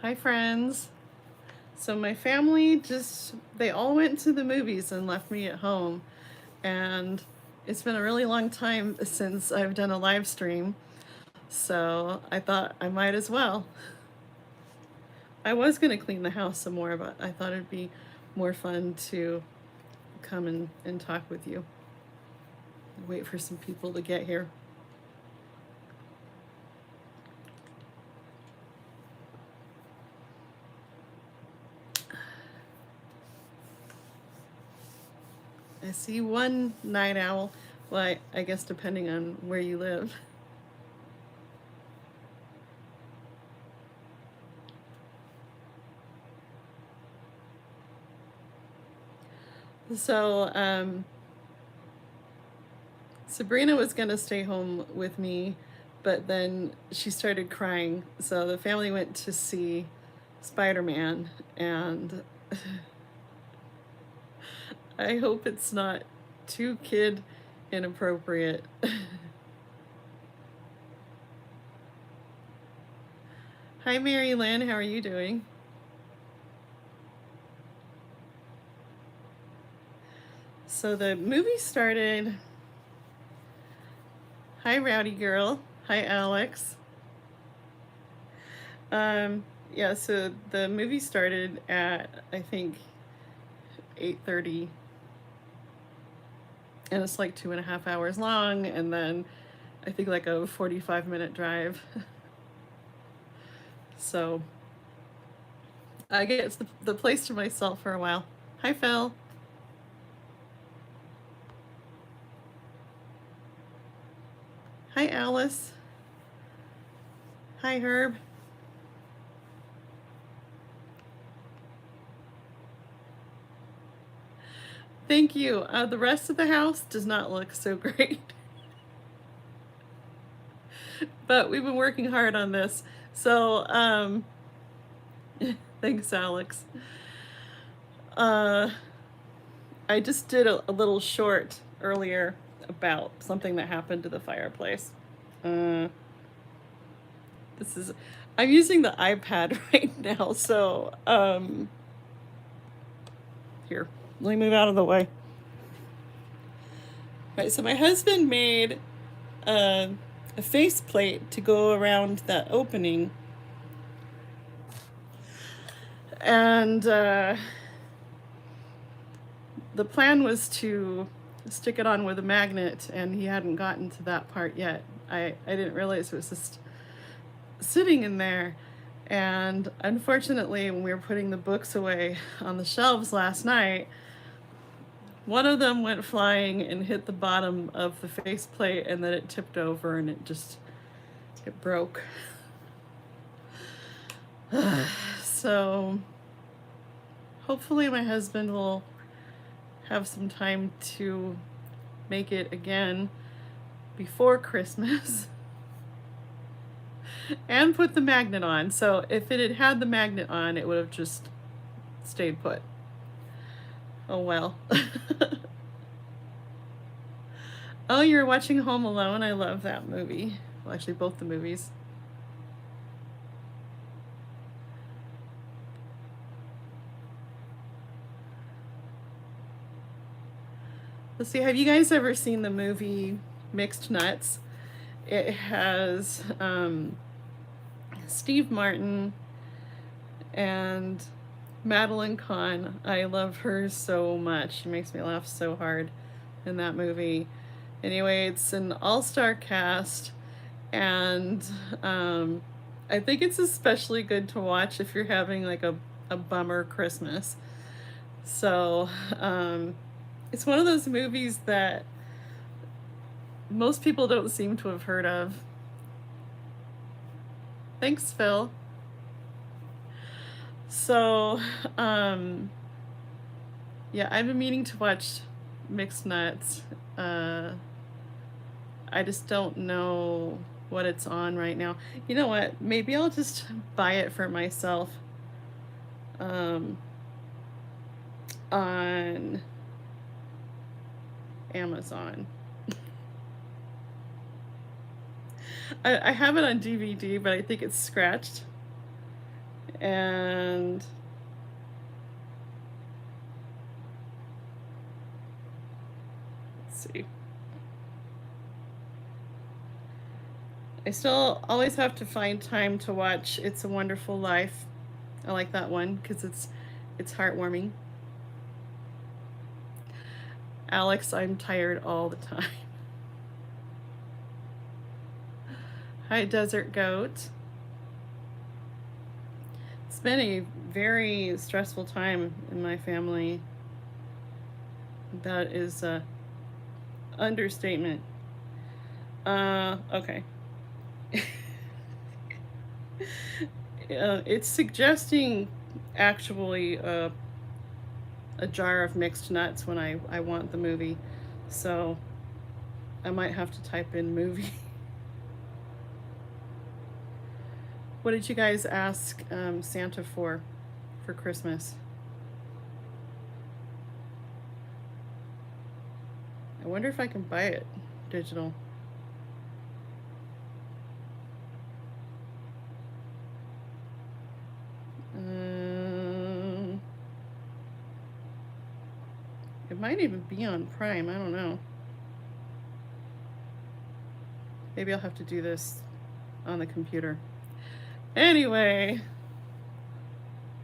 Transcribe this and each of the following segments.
Hi, friends. So my family they all went to the movies and left me at home. And it's been a really long time since I've done a live stream. So I thought I might as well. I was going to clean the house some more, but I thought it'd be more fun to come and talk with you. Wait for some people to get here. I see one night owl. Well, I guess depending on where you live. So, Sabrina was going to stay home with me, but then she started crying. So the family went to see Spider-Man, and I hope it's not too kid inappropriate. Hi, Mary Lynn. How are you doing? So the movie started. Hi, Rowdy Girl. Hi, Alex. Yeah, so the movie started at, I think, 8:30. And it's like 2.5 hours long, and then I think like a 45-minute drive. So I get the place to myself for a while. Hi, Phil. Hi, Alice. Hi, Herb. Thank you. The rest of the house does not look so great. But we've been working hard on this. So, thanks, Alex. I just did a little short earlier about something that happened to the fireplace. I'm using the iPad right now, so, here, let me move out of the way. Right, so my husband made a faceplate to go around that opening. And the plan was to stick it on with a magnet, and he hadn't gotten to that part yet. I didn't realize it was just sitting in there. And unfortunately, when we were putting the books away on the shelves last night, one of them went flying and hit the bottom of the faceplate, and then it tipped over and it broke. So hopefully my husband will have some time to make it again before Christmas and put the magnet on. So if it had had the magnet on, it would have just stayed put. Oh well. Oh, you're watching Home Alone? I love that movie. Well, actually, both the movies. Let's see, have you guys ever seen the movie Mixed Nuts? It has Steve Martin and Madeline Kahn. I love her so much. She makes me laugh so hard in that movie. Anyway, it's an all-star cast, and I think it's especially good to watch if you're having like a bummer Christmas. So it's one of those movies that most people don't seem to have heard of. Thanks, Phil. So, yeah, I've been meaning to watch Mixed Nuts. I just don't know what it's on right now. You know what? Maybe I'll just buy it for myself on Amazon. I have it on DVD, but I think it's scratched. And let's see. I still always have to find time to watch It's a Wonderful Life. I like that one because it's heartwarming. Alex, I'm tired all the time. Hi, Desert Goat. It's been a very stressful time in my family. That is a understatement. Okay. It's suggesting actually a jar of mixed nuts when I want the movie. So I might have to type in movie. What did you guys ask Santa for Christmas? I wonder if I can buy it digital. It might even be on Prime. I don't know. Maybe I'll have to do this on the computer. Anyway,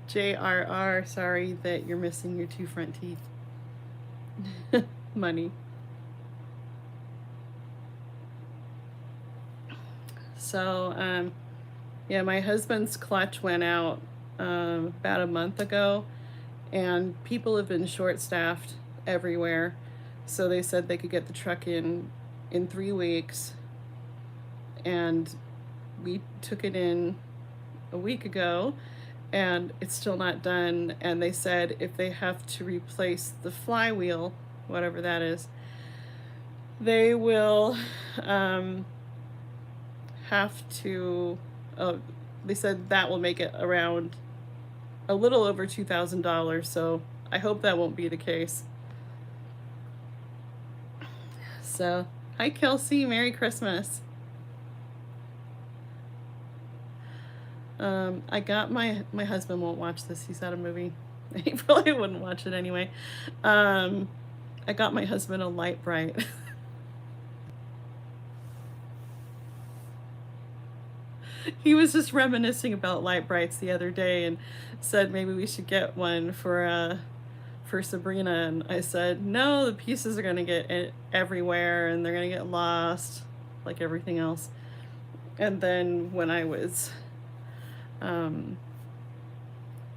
JRR, sorry that you're missing your 2 front teeth. Money. So, yeah, my husband's clutch went out about a month ago, and people have been short-staffed everywhere. So they said they could get the truck in 3 weeks, and we took it in a week ago, and it's still not done. And they said if they have to replace the flywheel, whatever that is, they will have to, they said that will make it around a little over $2,000. So I hope that won't be the case. So, hi Kelsey, Merry Christmas. I got my husband won't watch this. He's at a movie. He probably wouldn't watch it anyway. I got my husband a light bright. He was just reminiscing about light brights the other day and said maybe we should get one for Sabrina, and I said no, the pieces are gonna get everywhere and they're gonna get lost like everything else. And then when I was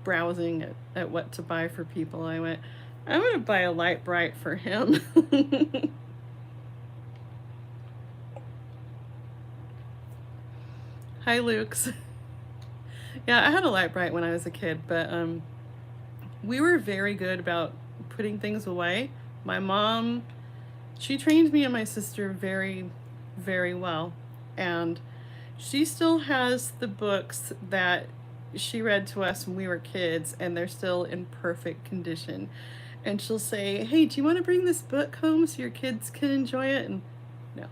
browsing at what to buy for people, I went, I'm gonna buy a light bright for him. Hi, Luke's. Yeah, I had a light bright when I was a kid, but we were very good about putting things away. My mom, she trained me and my sister very, very well, and she still has the books that she read to us when we were kids, and they're still in perfect condition. And she'll say, hey, do you want to bring this book home so your kids can enjoy it? And no.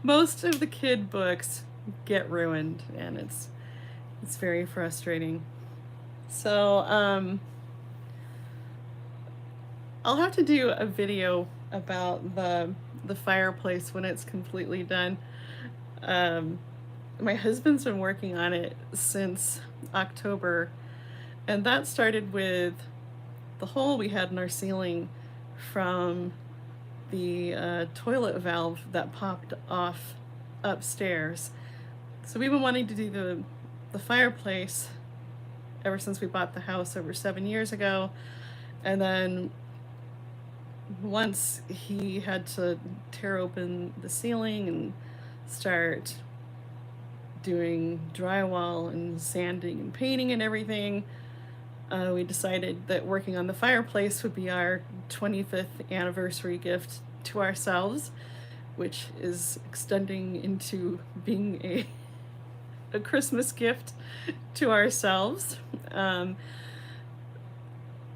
Most of the kid books get ruined, and it's very frustrating. So I'll have to do a video about the fireplace when it's completely done. My husband's been working on it since October, and that started with the hole we had in our ceiling from the toilet valve that popped off upstairs. So we've been wanting to do the fireplace ever since we bought the house over 7 years ago. And then once he had to tear open the ceiling and start doing drywall and sanding and painting and everything, we decided that working on the fireplace would be our 25th anniversary gift to ourselves, which is extending into being a Christmas gift to ourselves.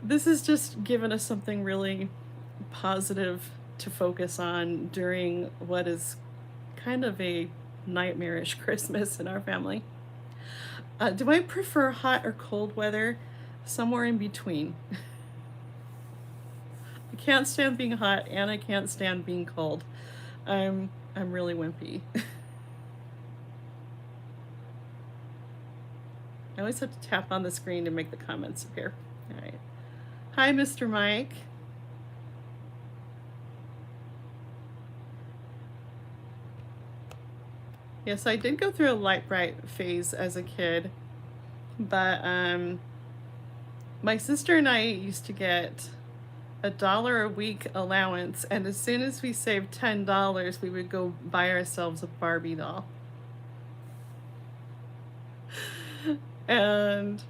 This has just given us something really positive to focus on during what is kind of a nightmarish Christmas in our family. Do I prefer hot or cold weather? Somewhere in between. I can't stand being hot and I can't stand being cold. I'm really wimpy. I always have to tap on the screen to make the comments appear. All right. Hi, Mr. Mike. Yes, I did go through a light bright phase as a kid, but my sister and I used to get $1 a week allowance, and as soon as we saved $10, we would go buy ourselves a Barbie doll. And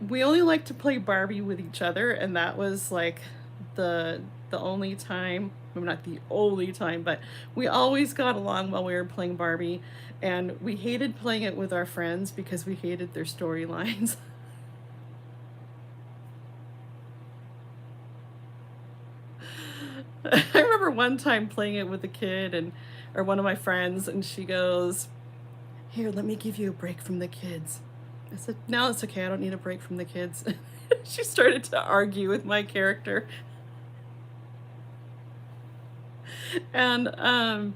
we only liked to play Barbie with each other, and that was like the only time, well, not the only time, but we always got along while we were playing Barbie, and we hated playing it with our friends because we hated their storylines. I remember one time playing it with a kid or one of my friends, and she goes, "Here, let me give you a break from the kids." I said, "No, it's okay. I don't need a break from the kids." She started to argue with my character. And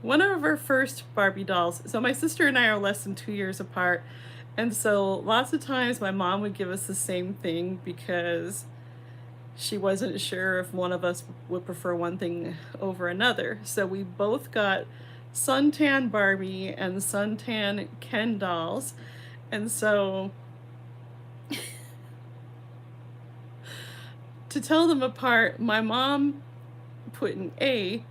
one of our first Barbie dolls, so my sister and I are less than 2 years apart, and so lots of times my mom would give us the same thing because she wasn't sure if one of us would prefer one thing over another. So we both got suntan Barbie and suntan Ken dolls. And so to tell them apart, my mom put an A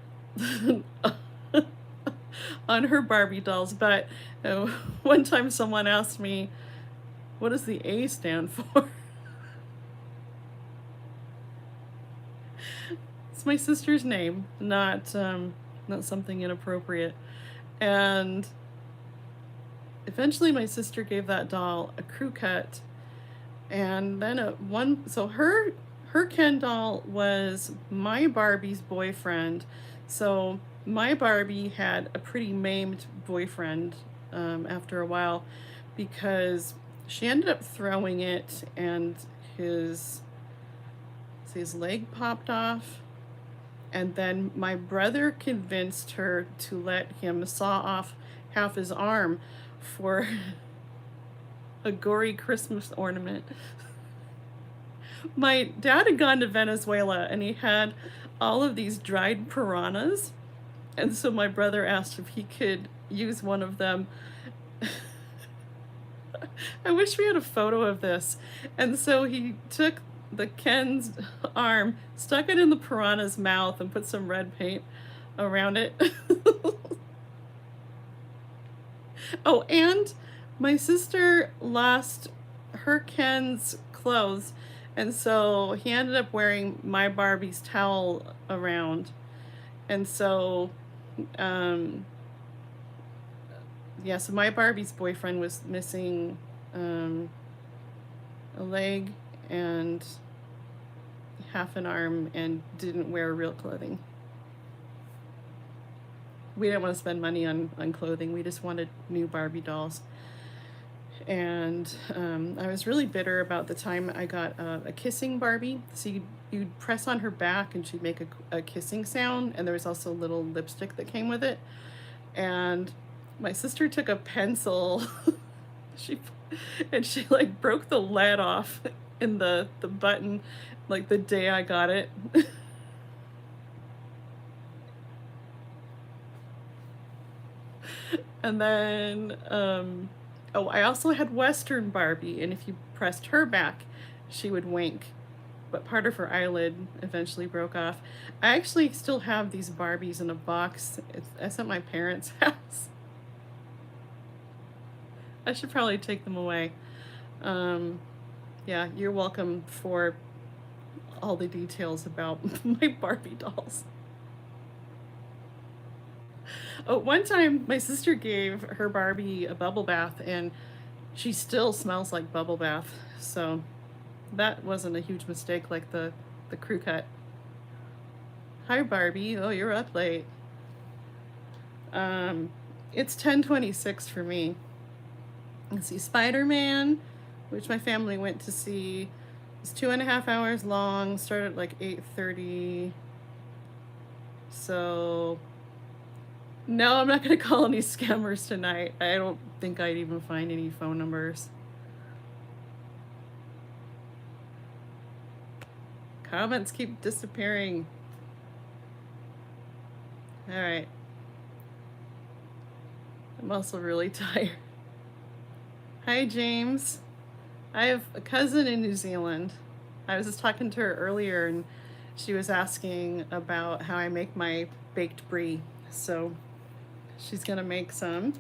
on her Barbie dolls, but one time someone asked me, "What does the A stand for?" It's my sister's name, not something inappropriate. And eventually my sister gave that doll a crew cut, and then so her Ken doll was my Barbie's boyfriend. So my Barbie had a pretty maimed boyfriend after a while because she ended up throwing it, and his leg popped off. And then my brother convinced her to let him saw off half his arm for a gory Christmas ornament. My dad had gone to Venezuela and he had all of these dried piranhas. And so my brother asked if he could use one of them. I wish we had a photo of this. And so he took the Ken's arm, stuck it in the piranha's mouth, and put some red paint around it. Oh, and my sister lost her Ken's clothes, and so he ended up wearing my Barbie's towel around. And so, yeah, so my Barbie's boyfriend was missing a leg and half an arm and didn't wear real clothing. We didn't want to spend money on clothing. We just wanted new Barbie dolls. And I was really bitter about the time I got a kissing Barbie. So you'd press on her back and she'd make a kissing sound, and there was also a little lipstick that came with it. And my sister took a pencil she like broke the lead off in the button like the day I got it. And then oh, I also had Western Barbie, and if you pressed her back she would wink, but part of her eyelid eventually broke off. I actually still have these Barbies in a box. It's at my parents' house. I should probably take them away. Yeah, you're welcome for all the details about my Barbie dolls. Oh, one time my sister gave her Barbie a bubble bath, and she still smells like bubble bath. So that wasn't a huge mistake like the crew cut. Hi, Barbie. Oh, you're up late. It's 10:26 for me. Let's see, Spider-Man, which my family went to see. It's 2.5 hours long. Started at like 8:30. So no, I'm not gonna call any scammers tonight. I don't think I'd even find any phone numbers. Comments keep disappearing. All right. I'm also really tired. Hi, James. I have a cousin in New Zealand. I was just talking to her earlier, and she was asking about how I make my baked brie. So she's gonna make some.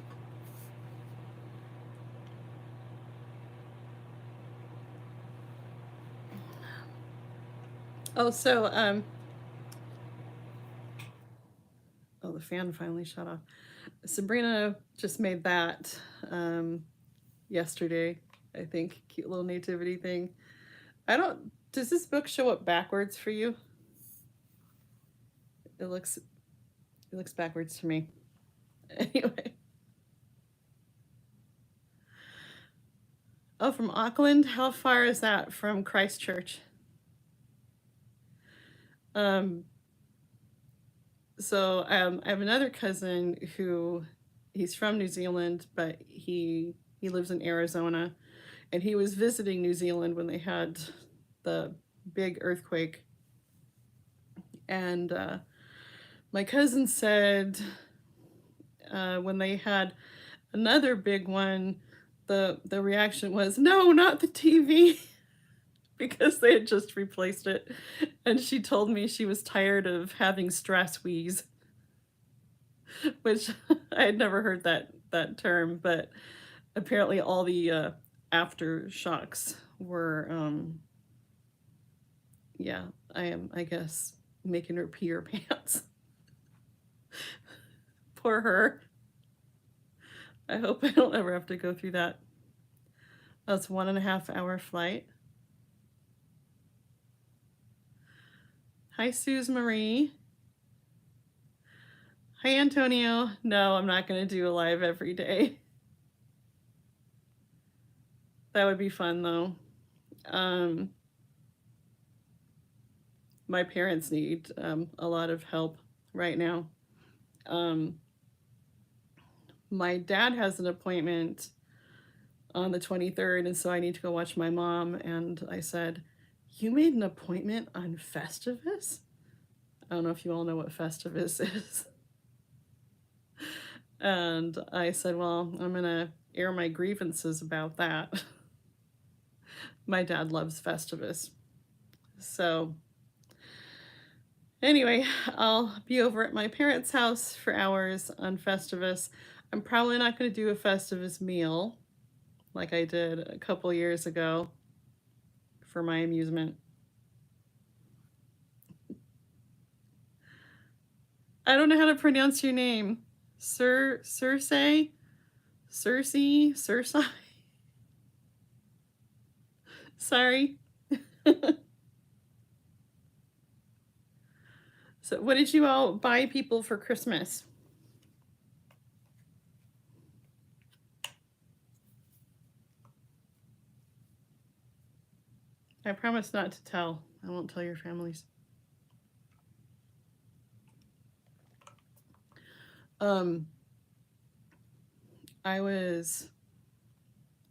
Oh, so oh, the fan finally shut off. Sabrina just made that yesterday, I think. Cute little nativity thing. I don't. Does this book show up backwards for you? It looks backwards to me. Anyway. Oh, from Auckland? How far is that from Christchurch? Um, I have another cousin who he's from New Zealand, but he lives in Arizona, and he was visiting New Zealand when they had the big earthquake. And my cousin said when they had another big one, the reaction was, no, not the TV. Because they had just replaced it. And she told me she was tired of having stress wheeze, which I had never heard that term, but apparently all the aftershocks were yeah, I guess making her pee her pants. Poor her. I hope I don't ever have to go through that. That's 1.5 hour flight. Hi, Suze Marie. Hi, Antonio. No, I'm not going to do a live every day. That would be fun, though. My parents need a lot of help right now. My dad has an appointment on the 23rd, and so I need to go watch my mom. And I said, you made an appointment on Festivus? I don't know if you all know what Festivus is. And I said, well, I'm going to air my grievances about that. My dad loves Festivus. So anyway, I'll be over at my parents' house for hours on Festivus. I'm probably not going to do a Festivus meal like I did a couple years ago for my amusement. I don't know how to pronounce your name. Circe? Sorry. So what did you all buy people for Christmas? I promise not to tell. I won't tell your families. I was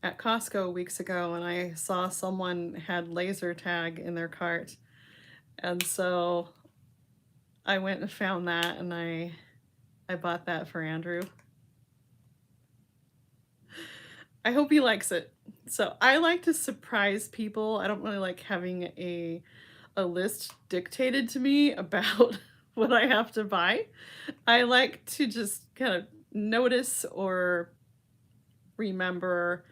at Costco weeks ago and I saw someone had laser tag in their cart. And so I went and found that and I bought that for Andrew. I hope he likes it. So I like to surprise people. I don't really like having a list dictated to me about what I have to buy. I like to just kind of notice or remember,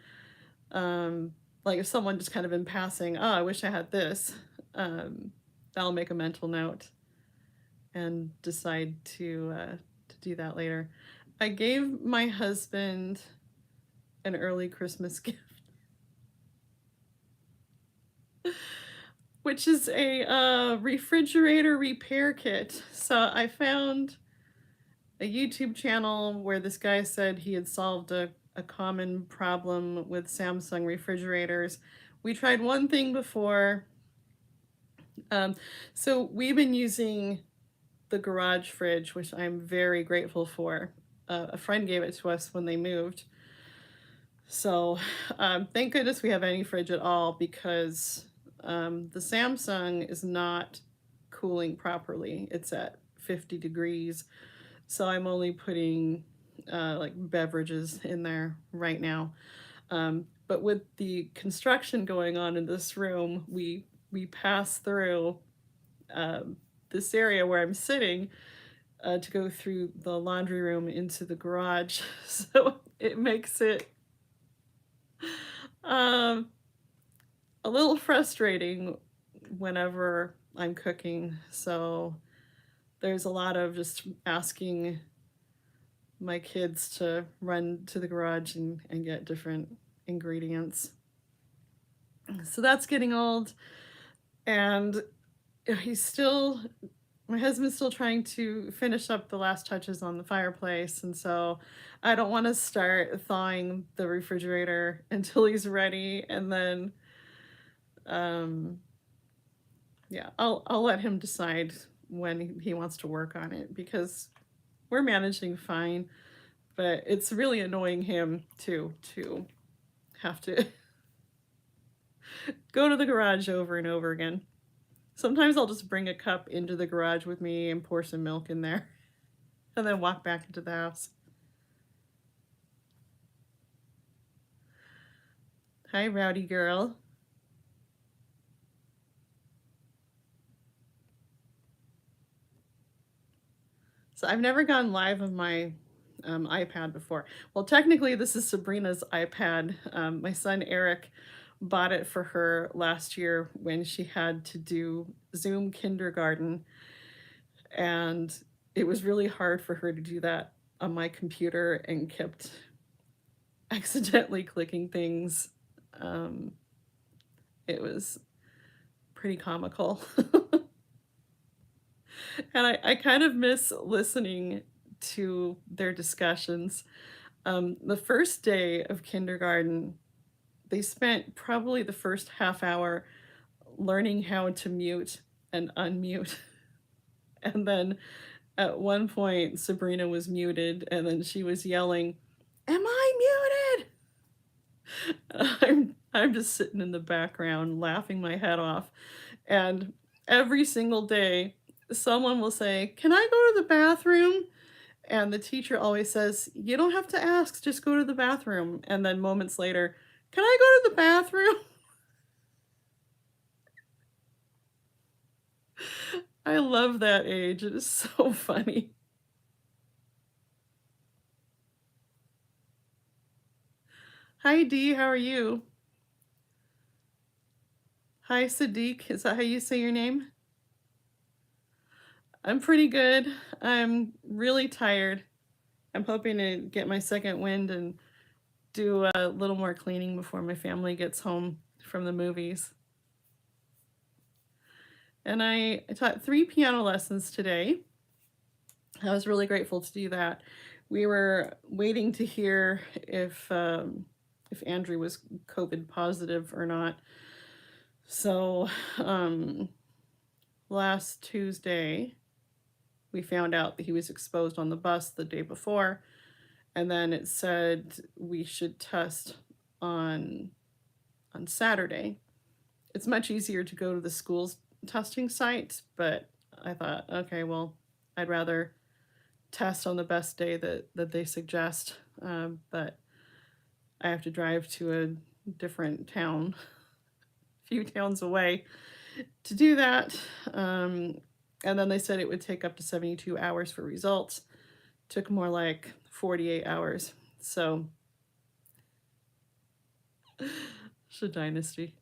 like if someone just kind of in passing, oh, I wish I had this, I'll make a mental note and decide to do that later. I gave my husband an early Christmas gift, which is a refrigerator repair kit. So I found a YouTube channel where this guy said he had solved a common problem with Samsung refrigerators. We tried one thing before. Um, so we've been using the garage fridge, which I'm very grateful for. A friend gave it to us when they moved. So thank goodness we have any fridge at all, because the Samsung is not cooling properly. It's at 50 degrees. So I'm only putting like beverages in there right now. But with the construction going on in this room, we pass through this area where I'm sitting to go through the laundry room into the garage. So it makes it um, a little frustrating whenever I'm cooking. So there's a lot of just asking my kids to run to the garage and get different ingredients. So that's getting old. And he's still, my husband's still trying to finish up the last touches on the fireplace. And so I don't want to start thawing the refrigerator until he's ready. And then, yeah, I'll let him decide when he wants to work on it, because we're managing fine. But it's really annoying him too, to have to go to the garage over and over again. Sometimes I'll just bring a cup into the garage with me and pour some milk in there and then walk back into the house. Hi, rowdy girl. So I've never gone live on my iPad before. Well, technically, this is Sabrina's iPad. My son Eric bought it for her last year when she had to do Zoom kindergarten. And it was really hard for her to do that on my computer and kept accidentally clicking things. It was pretty comical. And I kind of miss listening to their discussions. The first day of kindergarten, they spent probably the first half hour learning how to mute and unmute. And then at one point, Sabrina was muted, and then she was yelling, "Am I muted?" I'm just sitting in the background laughing my head off. And every single day, someone will say, "Can I go to the bathroom?" And the teacher always says, "You don't have to ask, just go to the bathroom." And then moments later, "Can I go to the bathroom?" I love that age. It is so funny. Hi, Dee. How are you? Hi, Sadiq. Is that how you say your name? I'm pretty good. I'm really tired. I'm hoping to get my second wind and do a little more cleaning before my family gets home from the movies. And I taught 3 piano lessons today. I was really grateful to do that. We were waiting to hear if Andrew was COVID positive or not. So last Tuesday, we found out that he was exposed on the bus the day before, and then it said we should test on Saturday. It's much easier to go to the school's testing site, but I thought, okay, well, I'd rather test on the best day that they suggest. But I have to drive to a different town, a few towns away, to do that. And then they said it would take up to 72 hours for results. Took more like 48 hours. So, it's a dynasty.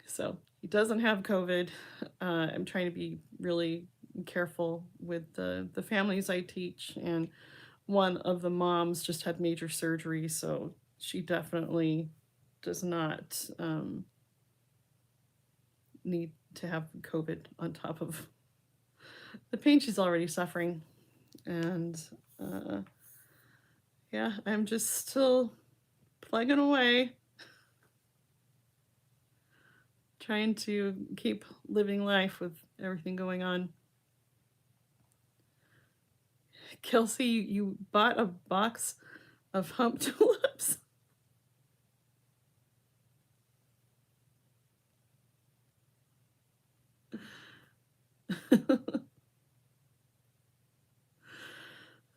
So he doesn't have COVID. I'm trying to be really careful with the families I teach, and one of the moms just had major surgery, so she definitely does not need to have COVID on top of the pain she's already suffering. And yeah, I'm just still plugging away, trying to keep living life with everything going on. Kelsey, you bought a box of hump tulips.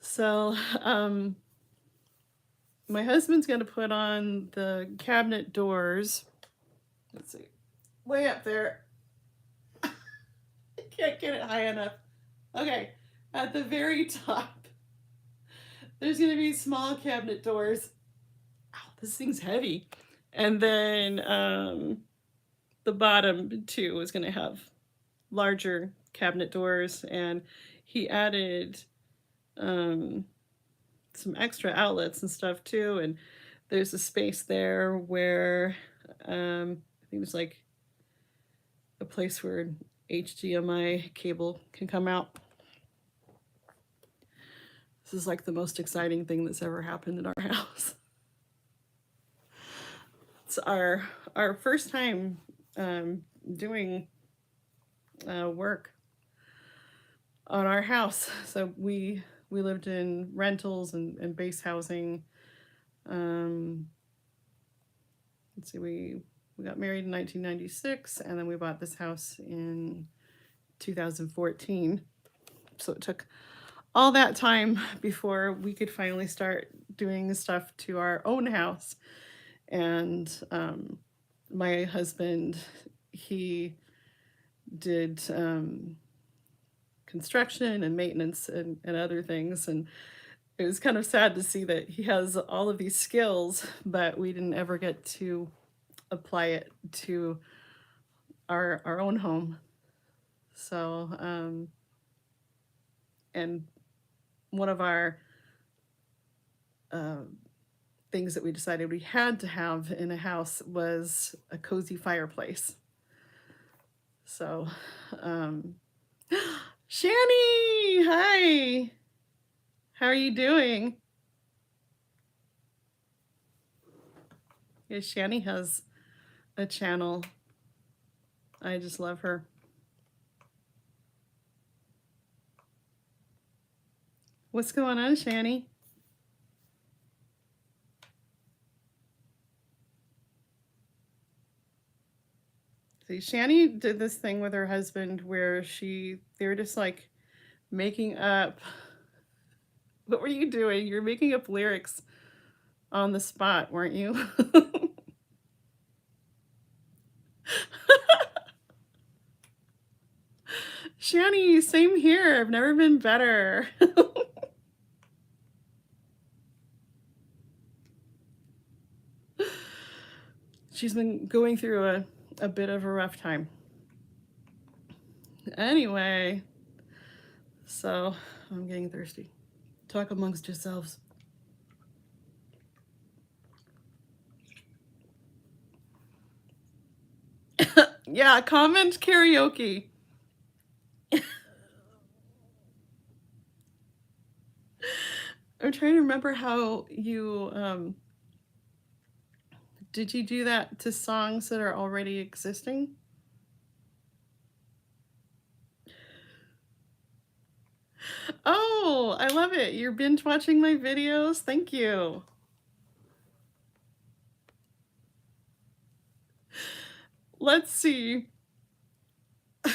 So, my husband's going to put on the cabinet doors. Let's see, way up there. I can't get it high enough. Okay, at the very top, there's going to be small cabinet doors. Ow, this thing's heavy. And then the bottom too is going to have larger cabinet doors, and he added some extra outlets and stuff too. And there's a space there where I think it's like a place where an HDMI cable can come out. This is like the most exciting thing that's ever happened in our house. It's our first time doing work on our house. So we lived in rentals and base housing. Let's see, we got married in 1996, and then we bought this house in 2014. So it took all that time before we could finally start doing stuff to our own house. And my husband, he did construction and maintenance and other things. And it was kind of sad to see that he has all of these skills, but we didn't ever get to apply it to our own home. So, and one of our things that we decided we had to have in a house was a cozy fireplace. So, Shani, hi. How are you doing? Yeah, Shani has a channel. I just love her. What's going on, Shani? See, Shani did this thing with her husband where they were just like making up. What were you doing? You're making up lyrics on the spot, weren't you? Shani, same here. I've never been better. She's been going through a bit of a rough time. Anyway, so I'm getting thirsty. Talk amongst yourselves. Yeah, comment karaoke. I'm trying to remember how you did you do that to songs that are already existing? Oh, I love it. You're binge watching my videos. Thank you. Let's see. All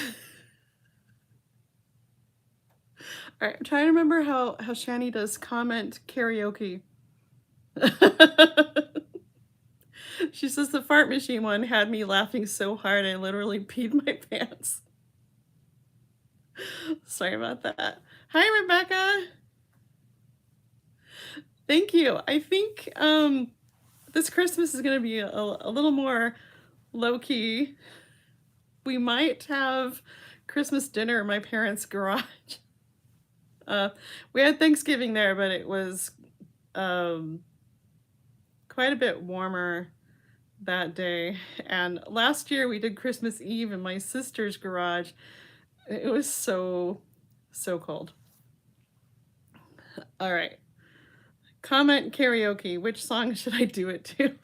right, I'm trying to remember how Shani does comment karaoke. She says the fart machine one had me laughing so hard I literally peed my pants. Sorry about that. Hi, Rebecca. Thank you. I think this Christmas is going to be a little more low-key. We might have Christmas dinner in my parents' garage. We had Thanksgiving there, but it was quite a bit warmer that day. And last year we did Christmas Eve in my sister's garage. It was so, so cold. All right. Comment karaoke. Which song should I do it to?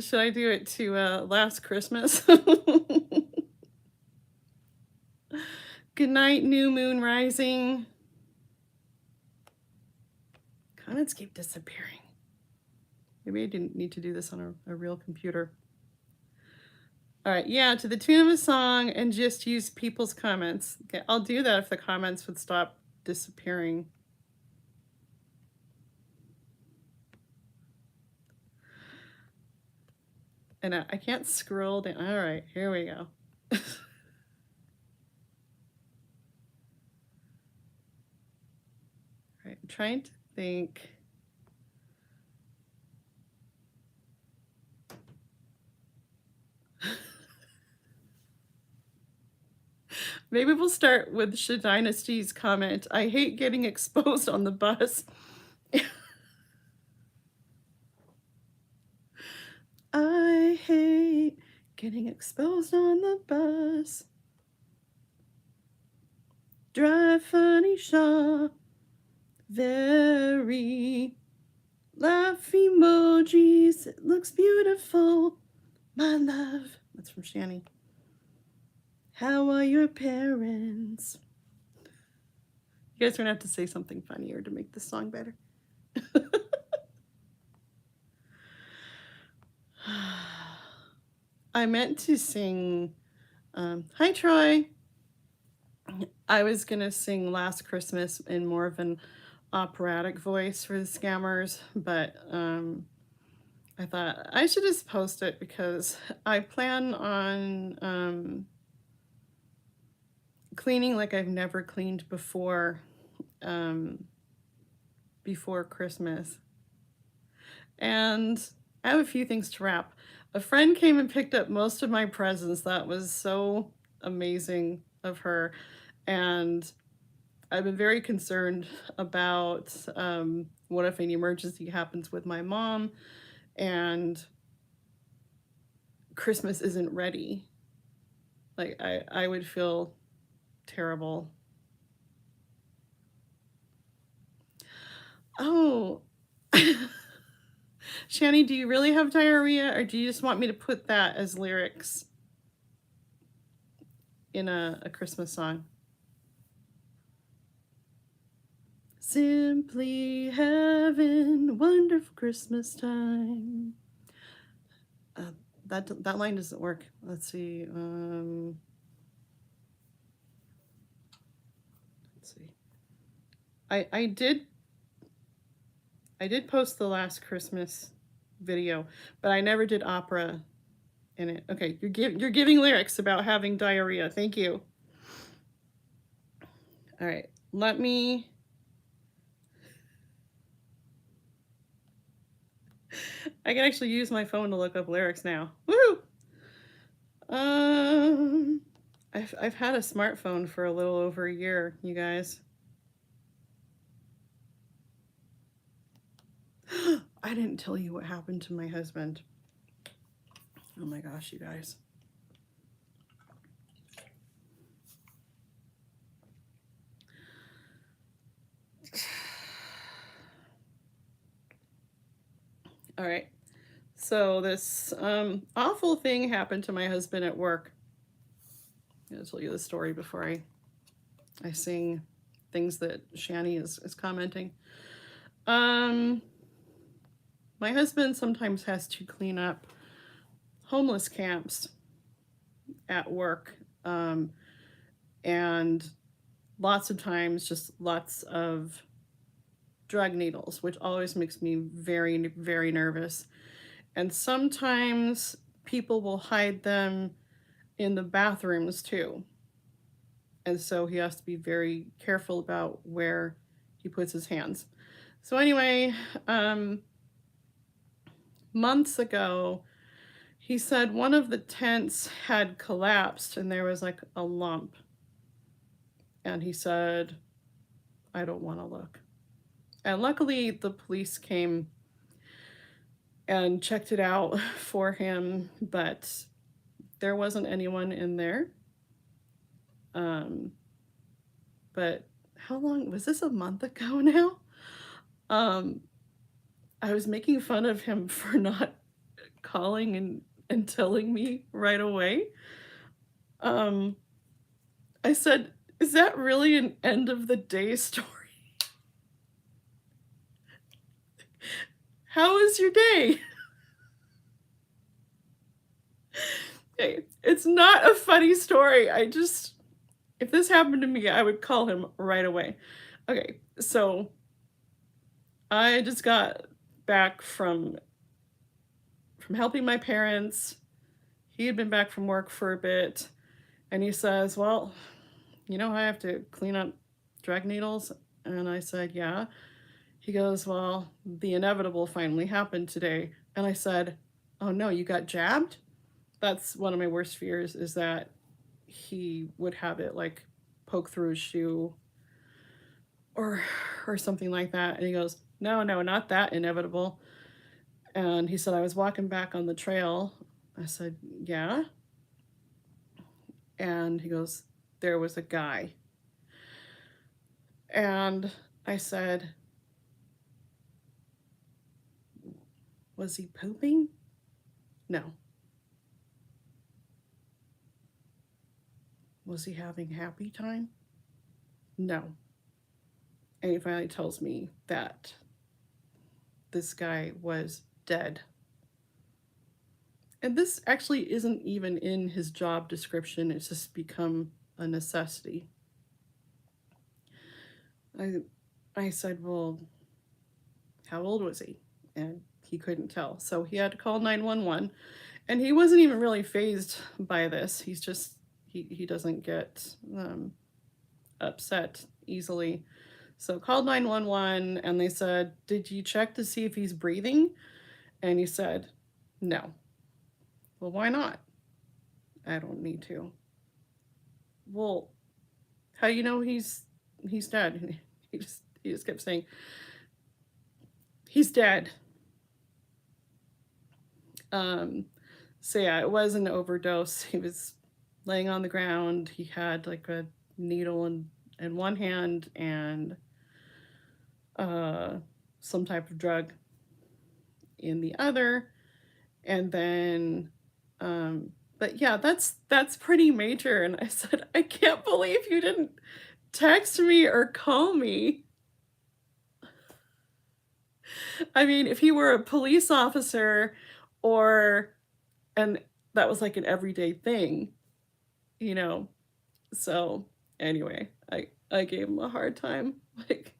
Should I do it to Last Christmas? Good night, new moon rising. Comments keep disappearing. Maybe I didn't need to do this on a real computer. All right, yeah, to the tune of a song and just use people's comments. Okay, I'll do that if the comments would stop disappearing. And I can't scroll down. All right, here we go. All right, I'm trying to think. Maybe we'll start with Shadynasty's comment. I hate getting exposed on the bus. I hate getting exposed on the bus. Drive funny Shaw. Very laugh emojis. It looks beautiful. My love. That's from Shani. How are your parents? You guys are gonna have to say something funnier to make this song better. I meant to sing, hi Troy. I was gonna sing Last Christmas in more of an operatic voice for the scammers, but I thought I should just post it because I plan on cleaning like I've never cleaned before Christmas. And I have a few things to wrap. A friend came and picked up most of my presents. That was so amazing of her. And I've been very concerned about what if any emergency happens with my mom and Christmas isn't ready. Like, I would feel terrible. Oh. Shani, do you really have diarrhea, or do you just want me to put that as lyrics in a Christmas song? Simply having wonderful Christmas time. That line doesn't work. Let's see. Let's see. I did post the Last Christmas video, but I never did opera in it. Okay, you're giving lyrics about having diarrhea. Thank you. All right, let me. I can actually use my phone to look up lyrics now. Woo! I've had a smartphone for a little over a year, you guys. I didn't tell you what happened to my husband. Oh my gosh, you guys. All right. So this awful thing happened to my husband at work. I'm going to tell you the story before I sing things that Shani is commenting. My husband sometimes has to clean up homeless camps at work. And lots of times just lots of drug needles, which always makes me very, very nervous. And sometimes people will hide them in the bathrooms too. And so he has to be very careful about where he puts his hands. So anyway, months ago, he said one of the tents had collapsed and there was like a lump. And he said, I don't want to look. And luckily, the police came and checked it out for him, but there wasn't anyone in there. Um, but how long was this? A month ago now? Um, I was making fun of him for not calling and telling me right away. Um, I said, "Is that really an end of the day story? How is your day?" Hey, it's not a funny story. If this happened to me, I would call him right away. Okay, so I just got back from helping my parents. He had been back from work for a bit, and he says, "Well, I have to clean up drug needles." And I said, "Yeah." He goes, "Well, the inevitable finally happened today." And I said, "Oh no, you got jabbed?" That's one of my worst fears, is that he would have it like poke through his shoe or something like that. And he goes, "No, no, not that inevitable." And he said, "I was walking back on the trail." I said, "Yeah." And he goes, "There was a guy." And I said, "Was he pooping?" "No." "Was he having happy time?" "No." And he finally tells me that this guy was dead. And this actually isn't even in his job description, it's just become a necessity. I I said, "Well, how old was he?" And he couldn't tell. So he had to call 911. And he wasn't even really phased by this. He doesn't get upset easily. So called 911 and they said, "Did you check to see if he's breathing?" And he said, "No." "Well, why not?" "I don't need to." "Well, how do you know he's dead?" He just kept saying, "He's dead." Um, so yeah, it was an overdose. He was laying on the ground. He had like a needle in one hand and uh, some type of drug in the other. And then, but yeah, that's pretty major. And I said, "I can't believe you didn't text me or call me." I mean, if he were a police officer or and that was like an everyday thing, you know. So anyway, I gave him a hard time. Like,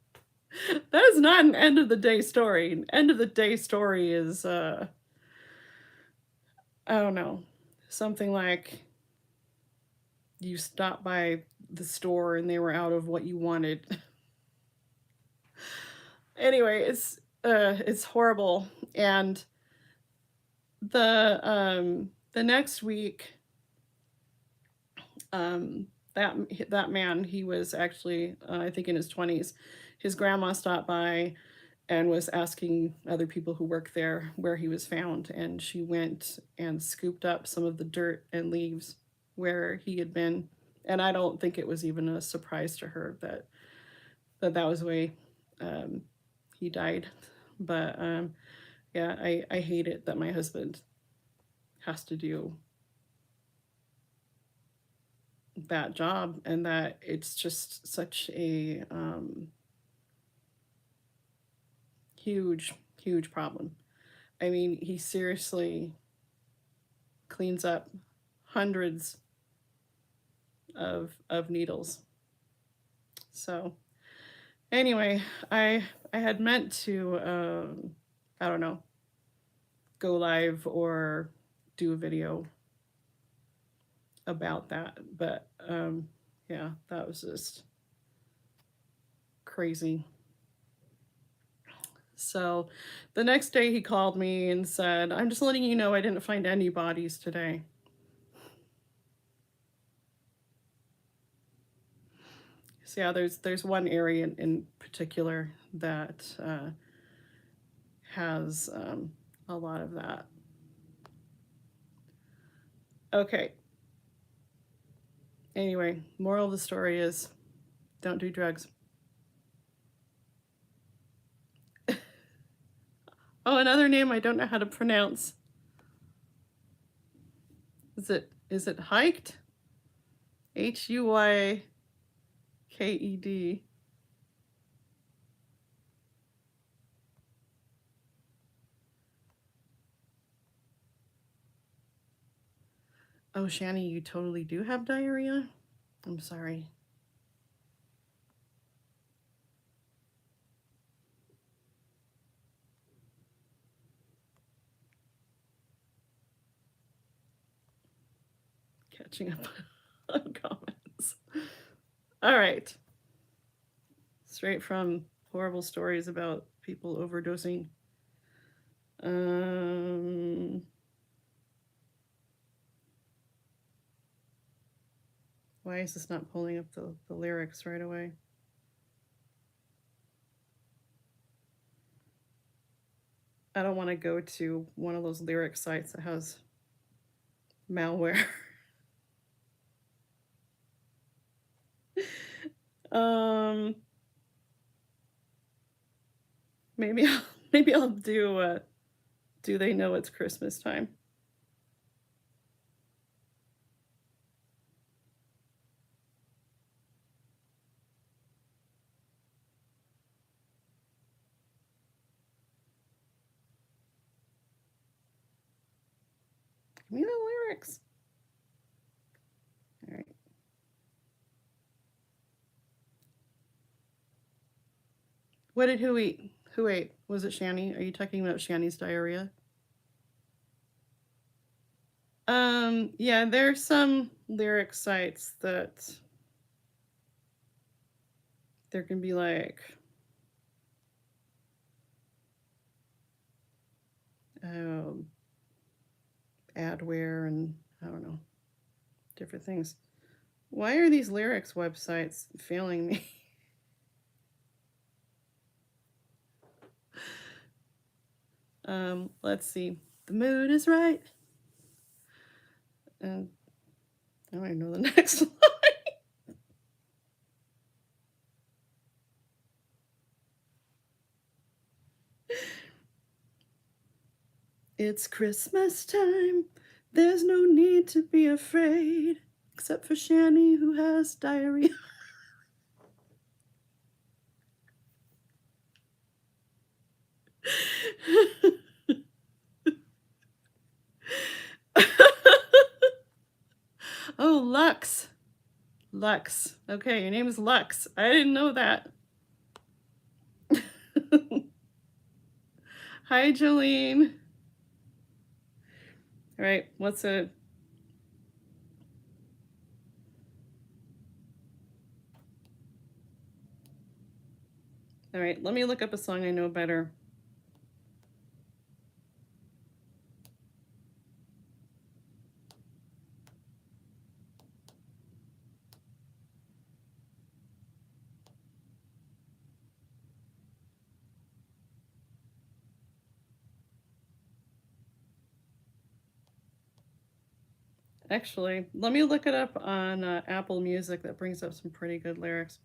that is not an end of the day story. An end of the day story is I don't know, something like you stopped by the store and they were out of what you wanted. Anyway, it's horrible. And the next week, that man, he was actually I think in his 20s. His grandma stopped by and was asking other people who work there where he was found, and she went and scooped up some of the dirt and leaves where he had been. And I don't think it was even a surprise to her that was the way um, he died. But yeah, I hate it that my husband has to do that job, and that it's just such a huge, huge problem. I mean, he seriously cleans up hundreds of needles. So anyway, I had meant to I don't know, go live or do a video about that, but yeah, that was just crazy. So the next day he called me and said, "I'm just letting you know I didn't find any bodies today." So yeah, there's one area in particular that has a lot of that. Okay. Anyway, moral of the story is don't do drugs. Oh, another name I don't know how to pronounce. Is it hiked? Huyked. Oh, Shani, you totally do have diarrhea? I'm sorry. Catching up on comments. All right. Straight from horrible stories about people overdosing. Why is this not pulling up the lyrics right away? I don't want to go to one of those lyric sites that has malware. Maybe I'll do do they know it's Christmas time? Give me the lyrics. All right. What did who eat? Who ate? Was it Shani? Are you talking about Shani's diarrhea? Yeah, there's some lyric sites that there can be like adware and I don't know, different things. Why are these lyrics websites failing me? Let's see. The mood is right. And I don't even know the next line. It's Christmas time. There's no need to be afraid, except for Shani who has diarrhea. Oh, Lux. Lux. Okay, your name is Lux. I didn't know that. Hi, Jolene. All right, what's it? All right, let me look up a song I know better. Actually, let me look it up on Apple Music. That brings up some pretty good lyrics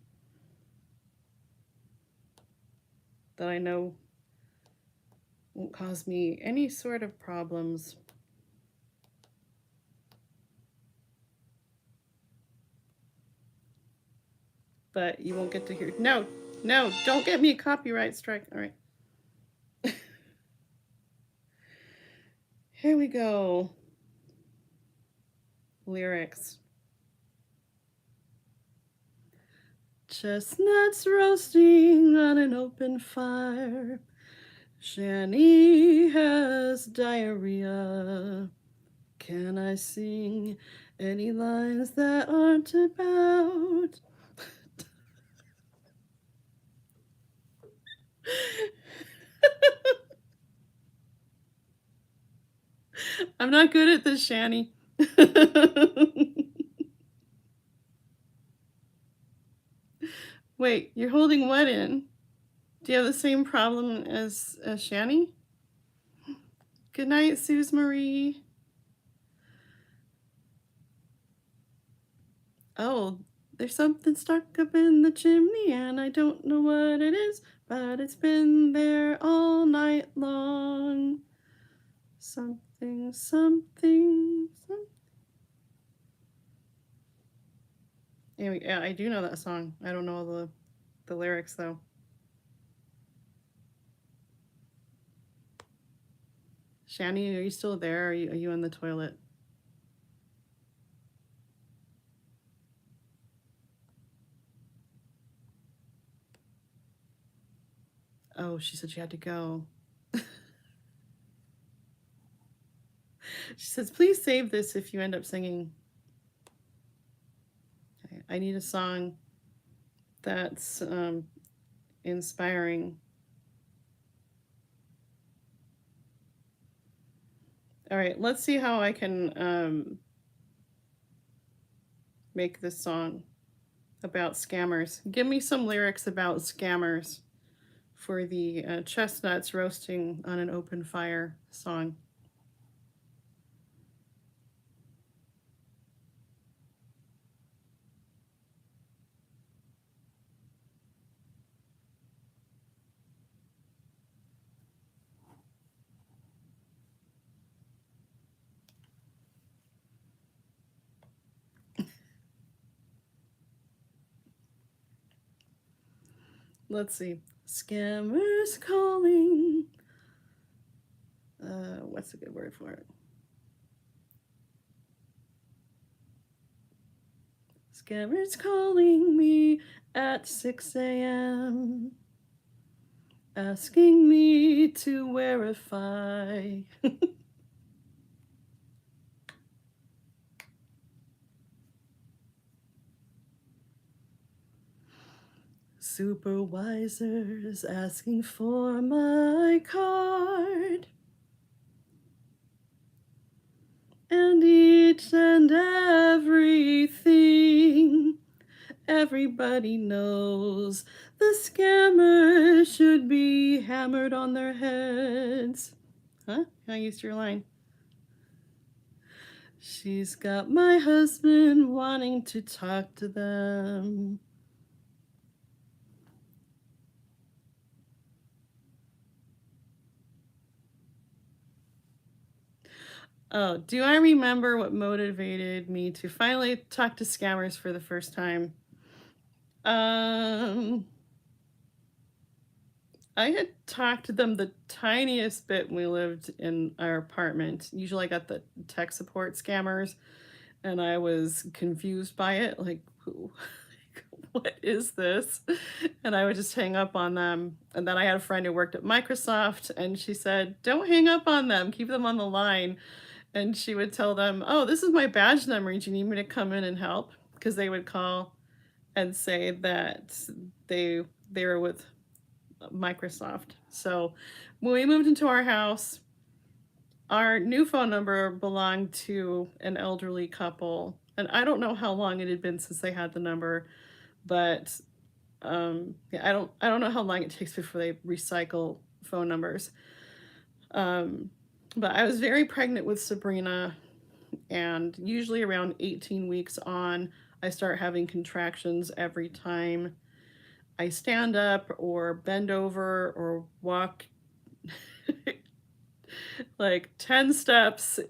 that I know won't cause me any sort of problems. But you won't get to hear. No, don't get me a copyright strike. All right. Here we go. Lyrics. Chestnuts roasting on an open fire. Shani has diarrhea. Can I sing any lines that aren't about? I'm not good at this, Shani. Wait, you're holding what in? Do you have the same problem as Shani? Good night, Suze Marie. Oh, there's something stuck up in the chimney, and I don't know what it is, but it's been there all night long. Something, something, something. Anyway, yeah, I do know that song. I don't know the lyrics though. Shani, are you still there? Are you in the toilet? Oh, she said she had to go. She says, please save this if you end up singing. Okay, I need a song that's inspiring. All right, let's see how I can make this song about scammers. Give me some lyrics about scammers for the chestnuts roasting on an open fire song. Let's see. Scammers calling. What's a good word for it? Scammers calling me at 6 a.m. asking me to verify. Supervisors asking for my card. And each and everything. Everybody knows the scammer should be hammered on their heads. Huh? I used your line. She's got my husband wanting to talk to them. Oh, do I remember what motivated me to finally talk to scammers for the first time? I had talked to them the tiniest bit when we lived in our apartment. Usually I got the tech support scammers and I was confused by it. Like, what is this? And I would just hang up on them. And then I had a friend who worked at Microsoft and she said, don't hang up on them, keep them on the line. And she would tell them, oh, this is my badge number. Do you need me to come in and help? Because they would call and say that they were with Microsoft. So when we moved into our house, our new phone number belonged to an elderly couple. And I don't know how long it had been since they had the number, but yeah, I don't know how long it takes before they recycle phone numbers. But I was very pregnant with Sabrina, and usually around 18 weeks on, I start having contractions every time I stand up or bend over or walk like 10 steps.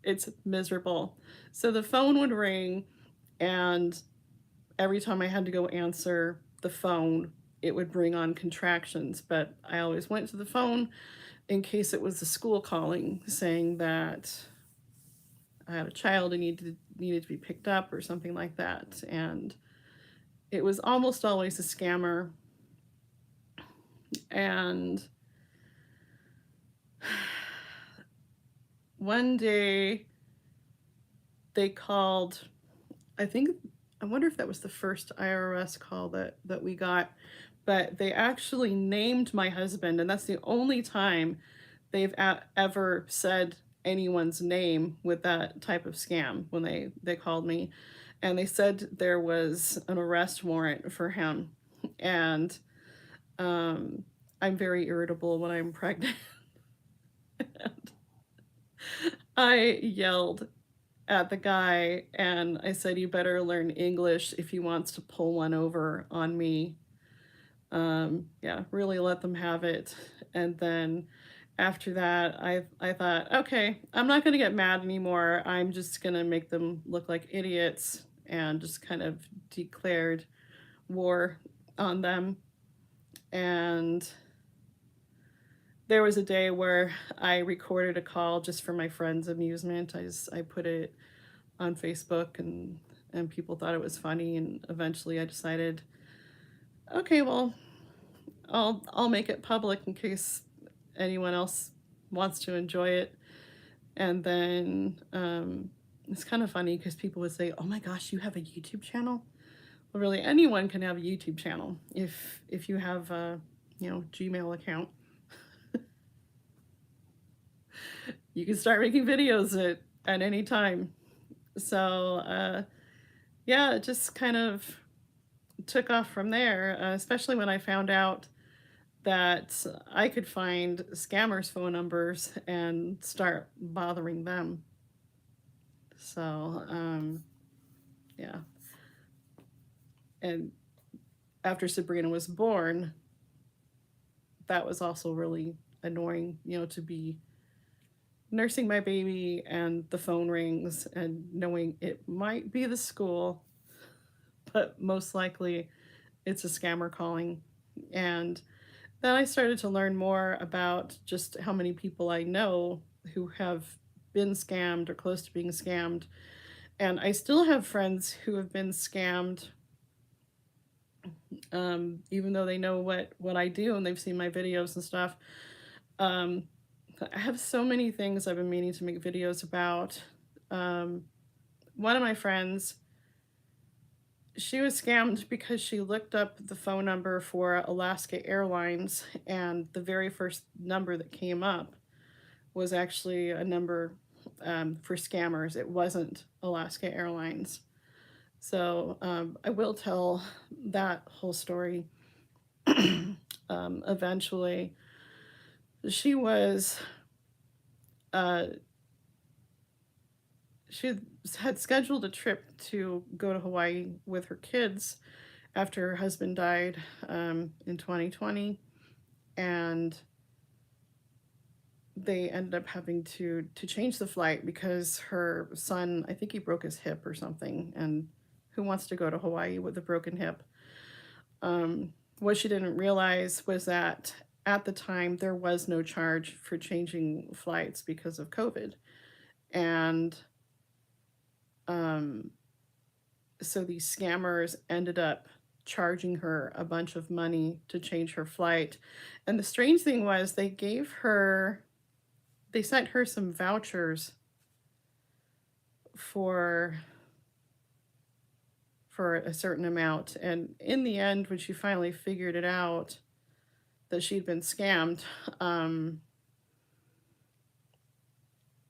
It's miserable. So the phone would ring, and every time I had to go answer the phone, it would bring on contractions. But I always went to the phone in case it was the school calling saying that I had a child and needed to be picked up or something like that. And it was almost always a scammer. And one day they called, I wonder if that was the first IRS call that we got, but they actually named my husband, and that's the only time they've ever said anyone's name with that type of scam when they called me. And they said there was an arrest warrant for him. And um, I'm very irritable when I'm pregnant. And I yelled at the guy and I said, "You better learn English if he wants to pull one over on me." Yeah, really let them have it. And then after that, I thought, okay, I'm not going to get mad anymore. I'm just going to make them look like idiots and just kind of declared war on them. And there was a day where I recorded a call just for my friends' amusement. I put it on Facebook and people thought it was funny, and eventually I decided, okay, well, I'll make it public in case anyone else wants to enjoy it. And then it's kind of funny because people would say, "Oh my gosh, you have a YouTube channel?" Well, really, anyone can have a YouTube channel if you have a Gmail account. You can start making videos at any time. So yeah, it just kind of took off from there, especially when I found out that I could find scammers' phone numbers and start bothering them. So, yeah. And after Sabrina was born, that was also really annoying, to be nursing my baby and the phone rings and knowing it might be the school, but most likely it's a scammer calling. And then I started to learn more about just how many people I know who have been scammed or close to being scammed. And I still have friends who have been scammed, even though they know what I do and they've seen my videos and stuff. Um, I have so many things I've been meaning to make videos about. One of my friends, she was scammed because she looked up the phone number for Alaska Airlines, and the very first number that came up was actually a number for scammers. It wasn't Alaska Airlines. So I will tell that whole story eventually. She was, uh, she had scheduled a trip to go to Hawaii with her kids after her husband died in 2020. And they ended up having to change the flight because her son, I think he broke his hip or something, and who wants to go to Hawaii with a broken hip? What she didn't realize was that at the time there was no charge for changing flights because of COVID. And um, so these scammers ended up charging her a bunch of money to change her flight. And the strange thing was they sent her some vouchers for a certain amount. And in the end, when she finally figured it out that she'd been scammed,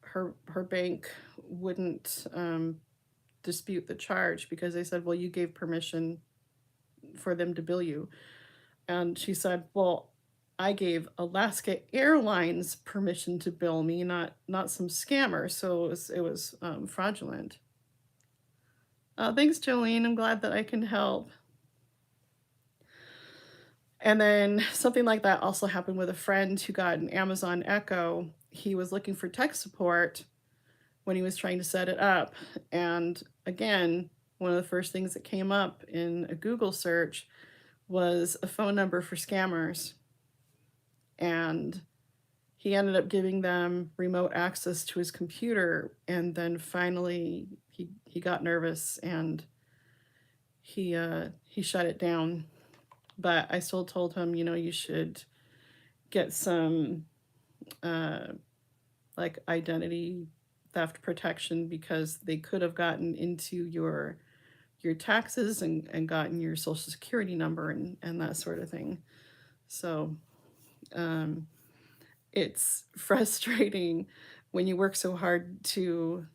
her bank wouldn't dispute the charge because they said, "Well, you gave permission for them to bill you." And she said, "Well, I gave Alaska Airlines permission to bill me, not some scammer, so it was fraudulent." Thanks, Jolene. I'm glad that I can help. And then something like that also happened with a friend who got an Amazon Echo. He was looking for tech support when he was trying to set it up. And again, one of the first things that came up in a Google search was a phone number for scammers. And he ended up giving them remote access to his computer. And then finally he got nervous and he shut it down. But I still told him, you should get some like identity theft protection because they could have gotten into your taxes and gotten your social security number and that sort of thing. So it's frustrating when you work so hard to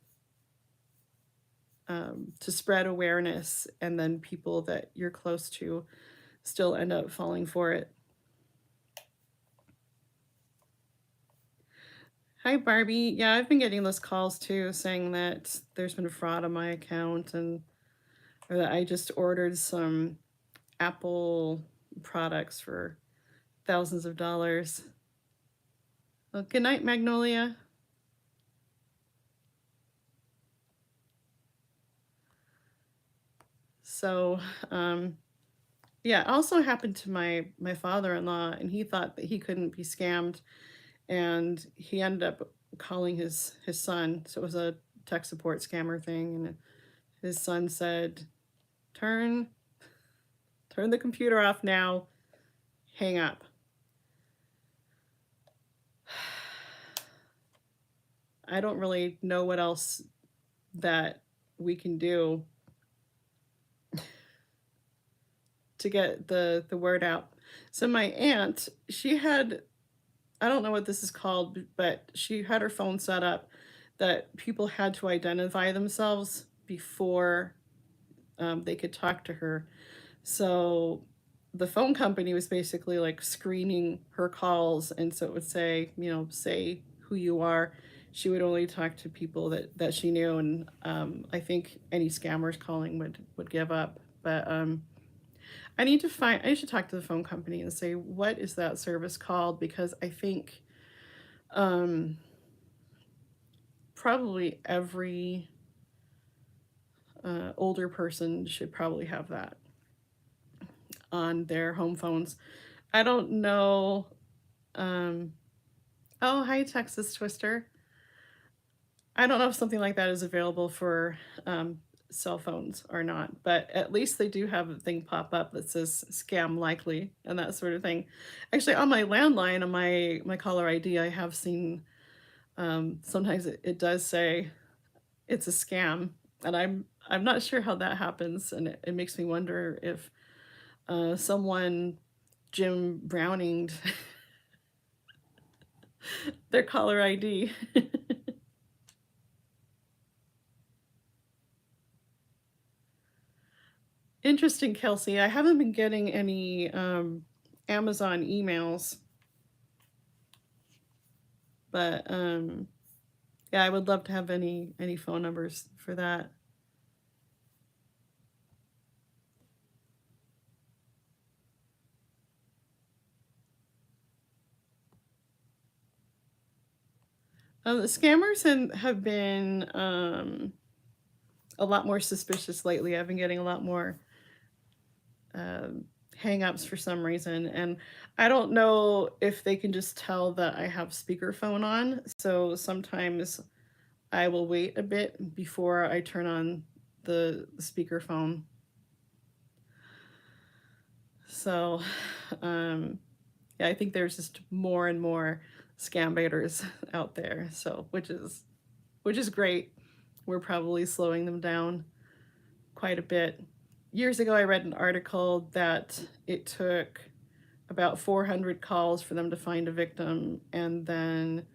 spread awareness and then people that you're close to still end up falling for it. Hi, Barbie. Yeah, I've been getting those calls too saying that there's been fraud on my account and or that I just ordered some Apple products for thousands of dollars. Well, good night, Magnolia. So, yeah, it also happened to my father-in-law, and he thought that he couldn't be scammed, and he ended up calling his son. So it was a tech support scammer thing, and his son said, "Turn turn the computer off now. Hang up." I don't really know what else that we can do to get the word out. So my aunt, she had, I don't know what this is called, but she had her phone set up that people had to identify themselves before they could talk to her. So the phone company was basically like screening her calls, and so it would say, say who you are. She would only talk to people that she knew, and I think any scammers calling would give up. But I should talk to the phone company and say, what is that service called? Because I think um, probably every older person should probably have that on their home phones. I don't know. Um, oh, hi, Texas Twister. I don't know if something like that is available for cell phones or not, but at least they do have a thing pop up that says scam likely and that sort of thing. Actually, on my landline, on my caller ID, I have seen sometimes it does say it's a scam, and I'm not sure how that happens, and it makes me wonder if someone Jim Browninged their caller ID. Interesting, Kelsey. I haven't been getting any Amazon emails, but yeah, I would love to have any phone numbers for that. The scammers have been a lot more suspicious lately. I've been getting a lot more hang-ups for some reason, and I don't know if they can just tell that I have speakerphone on. So sometimes I will wait a bit before I turn on the speakerphone. So, yeah, I think there's just more and more scam baiters out there. So, which is great. We're probably slowing them down quite a bit. Years ago, I read an article that it took about 400 calls for them to find a victim, and then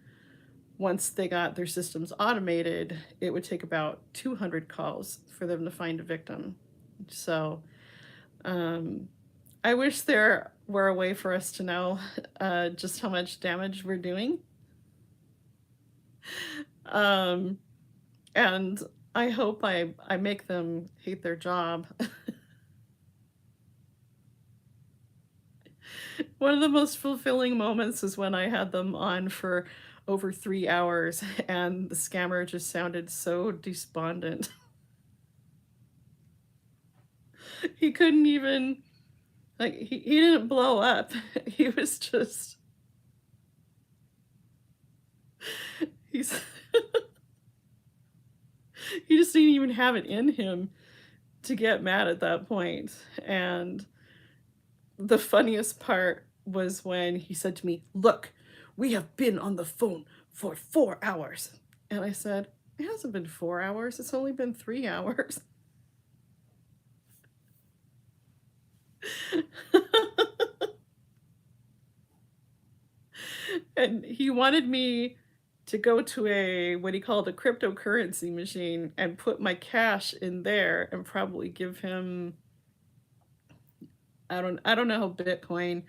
once they got their systems automated, it would take about 200 calls for them to find a victim. So, I wish there were a way for us to know just how much damage we're doing. Um, and I hope I make them hate their job. One of the most fulfilling moments is when I had them on for over 3 hours and the scammer just sounded so despondent. He couldn't even, like, he didn't blow up. He was just, he's, he just didn't even have it in him to get mad at that point. And the funniest part was when he said to me, "Look, we have been on the phone for 4 hours." And I said, "It hasn't been 4 hours, it's only been 3 hours." And he wanted me to go to a what he called a cryptocurrency machine and put my cash in there and probably give him I don't know how Bitcoin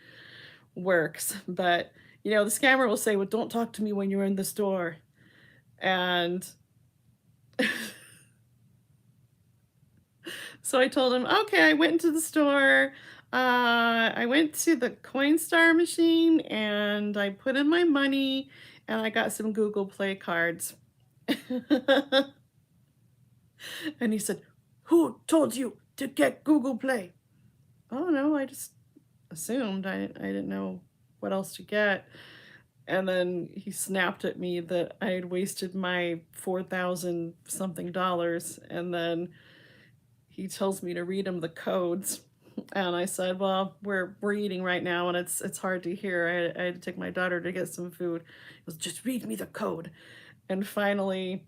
works, but the scammer will say, "Well, don't talk to me when you're in the store." And so I told him, "Okay, I went into the store. I went to the Coinstar machine and I put in my money and I got some Google Play cards." And he said, "Who told you to get Google Play?" "Oh no, I just assumed. I didn't know what else to get." And then he snapped at me that I had wasted my 4,000 something dollars. And then he tells me to read him the codes. And I said, "Well, we're eating right now and it's hard to hear. I had to take my daughter to get some food." He goes, "Just read me the code." And finally,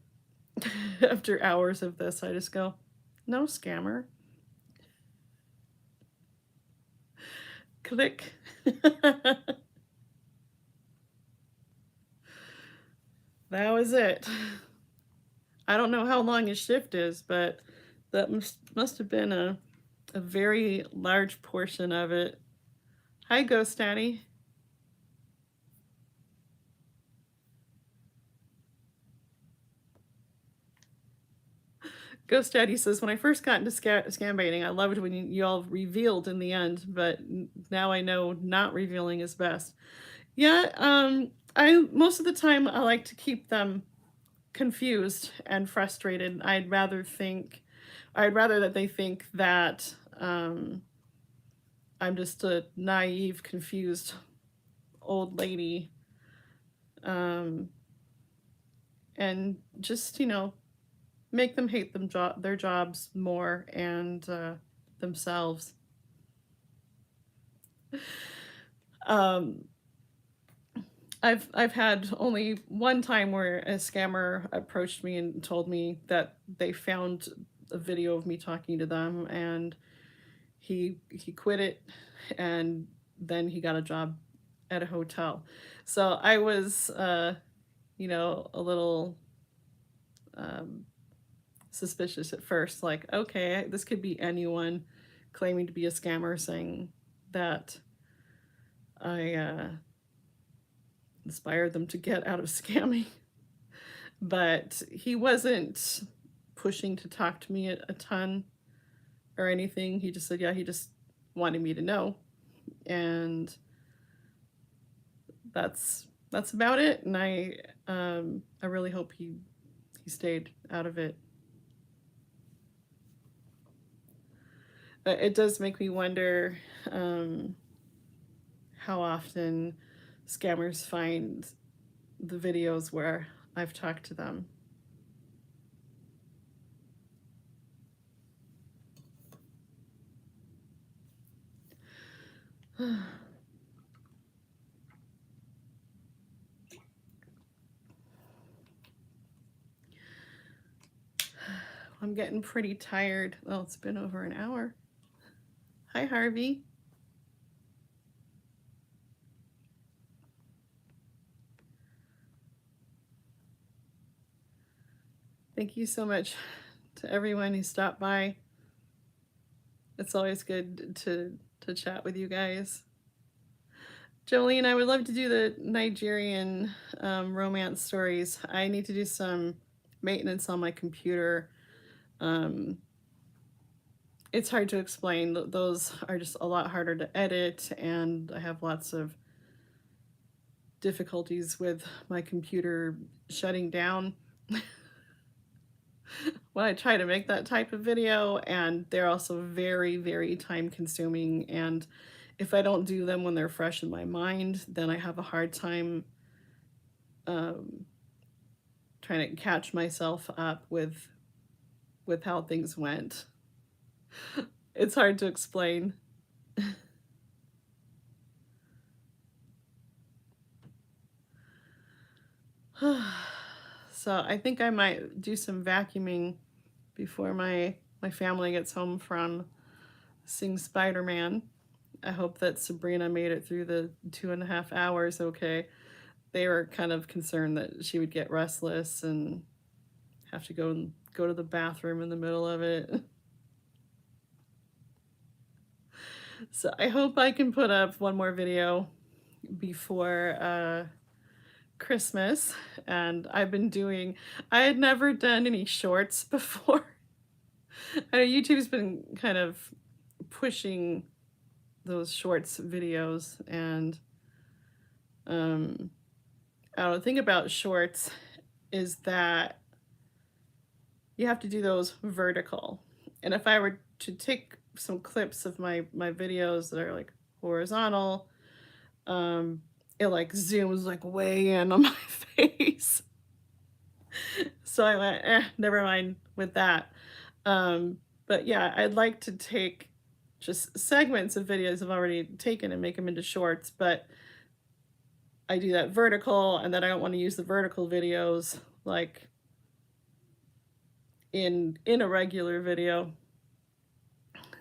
after hours of this, I just go, "No, scammer." Click. That was it. I don't know how long his shift is, but that must have been a very large portion of it. Hi, Ghost Daddy. Ghost Daddy says, "When I first got into Scambaiting, I loved when you all revealed in the end, but now I know not revealing is best." Yeah, I most of the time I like to keep them confused and frustrated. I'd rather that they think that I'm just a naive, confused old lady, um, and just make them hate their jobs more and themselves. Um, I've had only one time where a scammer approached me and told me that they found a video of me talking to them, and he quit it, and then he got a job at a hotel. So I was a little um, suspicious at first, like, okay, this could be anyone claiming to be a scammer saying that I inspired them to get out of scamming. But he wasn't pushing to talk to me a ton or anything. He just said, yeah, he just wanted me to know. And that's about it. And I really hope he stayed out of it. But it does make me wonder how often scammers find the videos where I've talked to them. I'm getting pretty tired. Well, it's been over an hour. Hi, Harvey. Thank you so much to everyone who stopped by. It's always good to chat with you guys. Jolene, I would love to do the Nigerian romance stories. I need to do some maintenance on my computer. It's hard to explain. Those are just a lot harder to edit, and I have lots of difficulties with my computer shutting down when I try to make that type of video, and they're also very, very time consuming. And if I don't do them when they're fresh in my mind, then I have a hard time trying to catch myself up with how things went. It's hard to explain. So I think I might do some vacuuming before my family gets home from seeing Spider-Man. I hope that Sabrina made it through the 2.5 hours okay. They were kind of concerned that she would get restless and have to go to the bathroom in the middle of it. So I hope I can put up one more video before Christmas. And I had never done any shorts before. I know YouTube's been kind of pushing those shorts videos, and um I don't know, the thing about shorts is that you have to do those vertical. And if I were to take some clips of my videos that are like horizontal, um it like zooms like way in on my face. So I went, never mind with that. But yeah, I'd like to take just segments of videos I've already taken and make them into shorts, but I do that vertical, and then I don't want to use the vertical videos like in a regular video.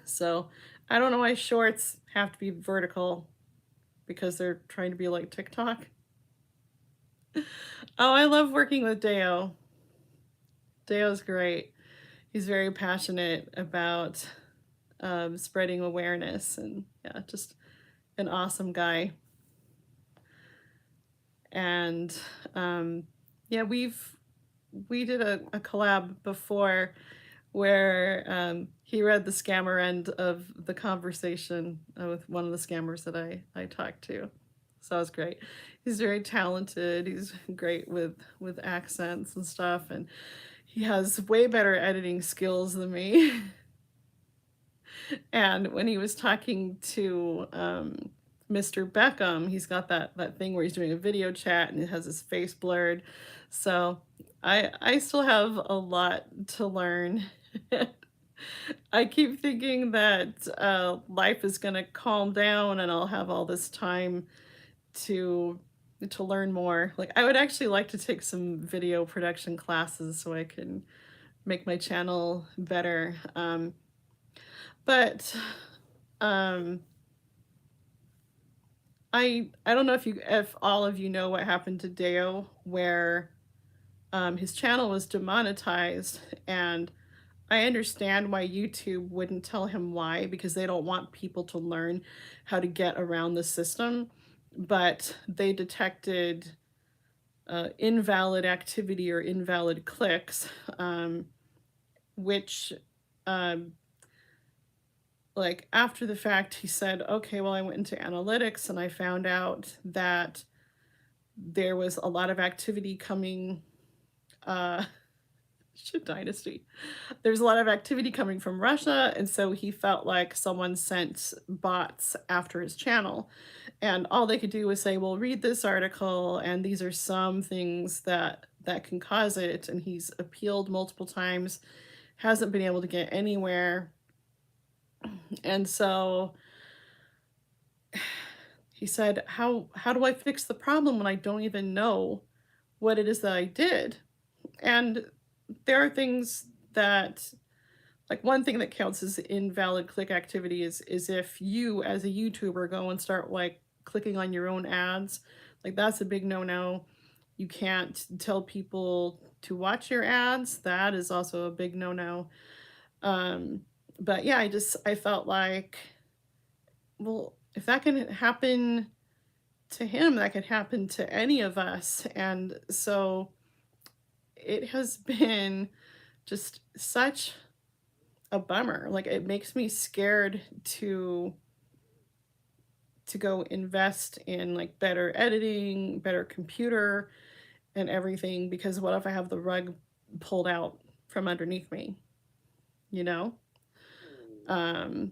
So I don't know why shorts have to be vertical, because they're trying to be like TikTok. Oh, I love working with Deo. Deo's great. He's very passionate about spreading awareness, and yeah, just an awesome guy. And yeah, we did a collab before where he read the scammer end of the conversation with one of the scammers that I talked to. So it was great. He's very talented. He's great with accents and stuff, and he has way better editing skills than me. And when he was talking to Mr. Beckham, he's got that thing where he's doing a video chat and it has his face blurred. So I still have a lot to learn. I keep thinking that life is gonna calm down and I'll have all this time to learn more. Like I would actually like to take some video production classes so I can make my channel better. But um, I don't know if all of you know what happened to Deo, where his channel was demonetized, and I understand why YouTube wouldn't tell him why, because they don't want people to learn how to get around the system. But they detected invalid activity or invalid clicks, which um, like after the fact, he said, okay, well, I went into analytics and I found out that there was a lot of activity coming. Uh, Shit Dynasty. There's a lot of activity coming from Russia, and so he felt like someone sent bots after his channel. And all they could do was say, well, read this article, and these are some things that can cause it. And he's appealed multiple times, hasn't been able to get anywhere. And so he said, how do I fix the problem when I don't even know what it is that I did? And there are things that, like, one thing that counts as invalid click activity is if you as a YouTuber go and start like clicking on your own ads. Like that's a big no-no. You can't tell people to watch your ads. That is also a big no-no. But yeah, I felt like, well, if that can happen to him, that could happen to any of us. And so it has been just such a bummer. Like it makes me scared to go invest in like better editing, better computer and everything, because what if I have the rug pulled out from underneath me, you know? Um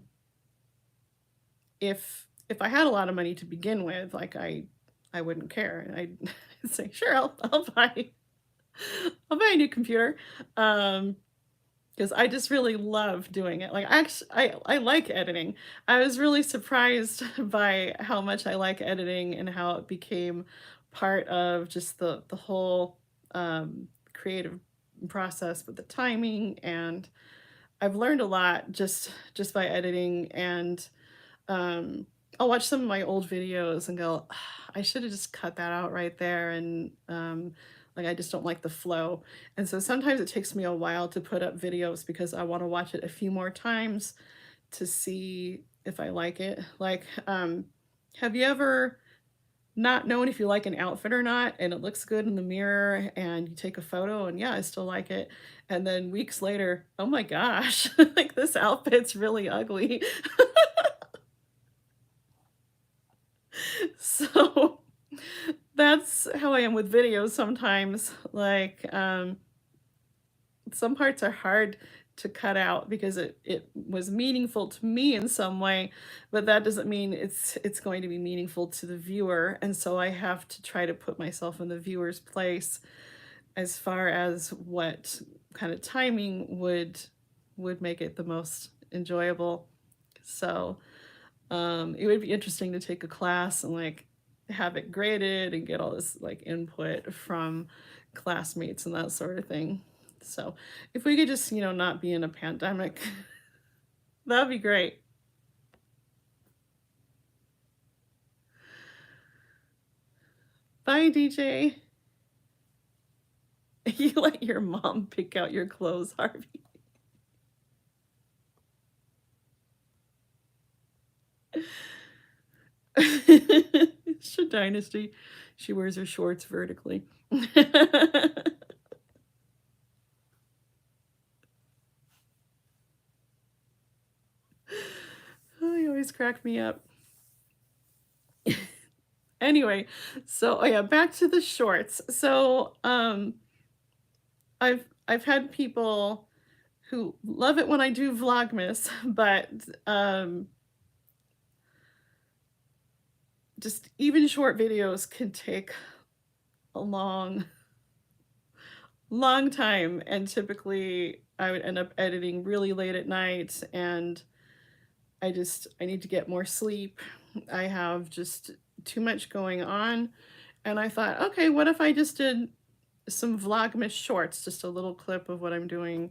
if I had a lot of money to begin with, like I wouldn't care. I'd say, sure, I'll buy a new computer. Because I just really love doing it. Like actually, I like editing. I was really surprised by how much I like editing and how it became part of just the whole creative process with the timing. And I've learned a lot just by editing. And I'll watch some of my old videos and go, "Ah, I should have just cut that out right there." And like I just don't like the flow. And so sometimes it takes me a while to put up videos because I want to watch it a few more times to see if I like it. Like, have you ever not known if you like an outfit or not, and it looks good in the mirror, and you take a photo, and yeah, I still like it, and then weeks later, oh my gosh, like this outfit's really ugly. So that's how I am with videos sometimes. Like, some parts are hard to cut out because it was meaningful to me in some way, but that doesn't mean it's going to be meaningful to the viewer. And so I have to try to put myself in the viewer's place as far as what kind of timing would make it the most enjoyable. So it would be interesting to take a class and like have it graded and get all this like input from classmates and that sort of thing. So if we could just, not be in a pandemic, that'd be great. Bye, DJ. You let your mom pick out your clothes, Harvey. She Dynasty. She wears her shorts vertically. Oh, you always crack me up. Anyway, so oh yeah, back to the shorts. So I've had people who love it when I do Vlogmas, but just even short videos can take a long time, and typically I would end up editing really late at night, and I need to get more sleep. I have just too much going on, and I thought, okay, what if I just did some Vlogmas shorts, just a little clip of what I'm doing,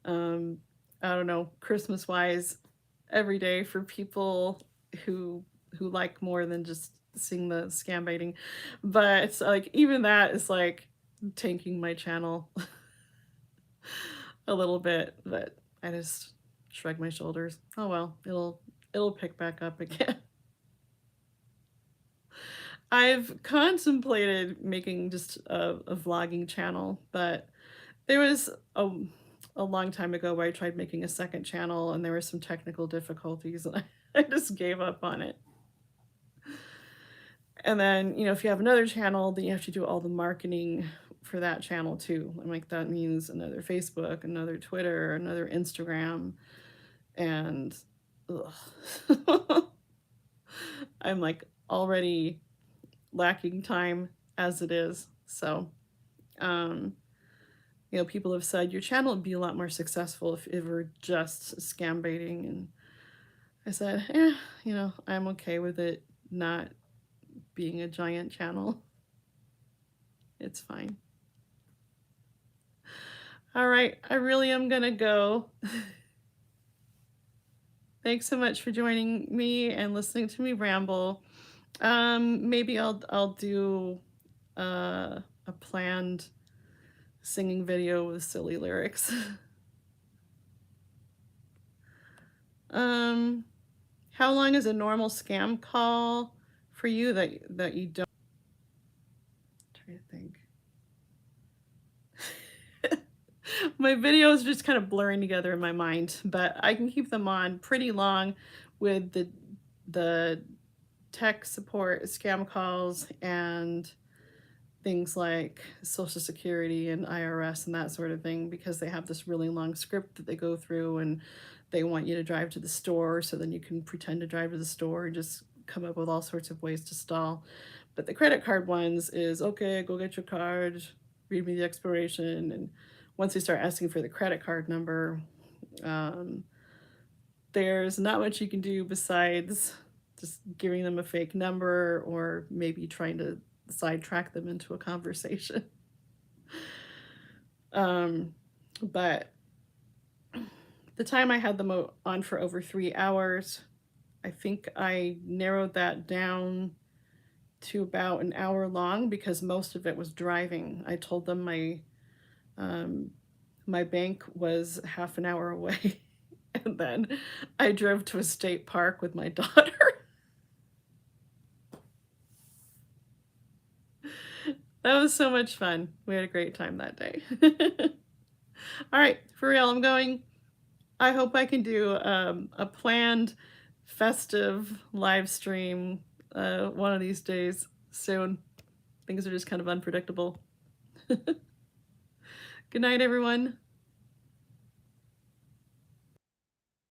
um, I don't know, Christmas wise, every day for people who like more than just seeing the Scambaiting. But it's like even that is like tanking my channel a little bit, but I just shrug my shoulders. Oh well, it'll pick back up again. I've contemplated making just a vlogging channel, but there was a long time ago where I tried making a second channel and there were some technical difficulties and I just gave up on it. And then, if you have another channel, then you have to do all the marketing for that channel too. And like that means another Facebook, another Twitter, another Instagram, and ugh. I'm like already lacking time as it is. So, um, people have said your channel would be a lot more successful if it were just scam baiting. And I said, I'm okay with it not being a giant channel. It's fine. All right, I really am gonna go. Thanks so much for joining me and listening to me ramble. Maybe I'll do a planned singing video with silly lyrics. How long is a normal scam call for you that you don't? Try to think. My videos just kind of blurring together in my mind, but I can keep them on pretty long with the tech support scam calls and things like Social Security and IRS and that sort of thing, because they have this really long script that they go through and they want you to drive to the store, so then you can pretend to drive to the store and just come up with all sorts of ways to stall. But the credit card ones is, okay, go get your card, read me the expiration, and once they start asking for the credit card number, there's not much you can do besides just giving them a fake number or maybe trying to sidetrack them into a conversation. But the time I had them on for over 3 hours, I think I narrowed that down to about an hour long because most of it was driving. I told them my bank was half an hour away And then I drove to a state park with my daughter. That was so much fun. We had a great time that day. All right, for real, I'm going. I hope I can do a planned festive live stream one of these days soon. Things are just kind of unpredictable. Good night, everyone.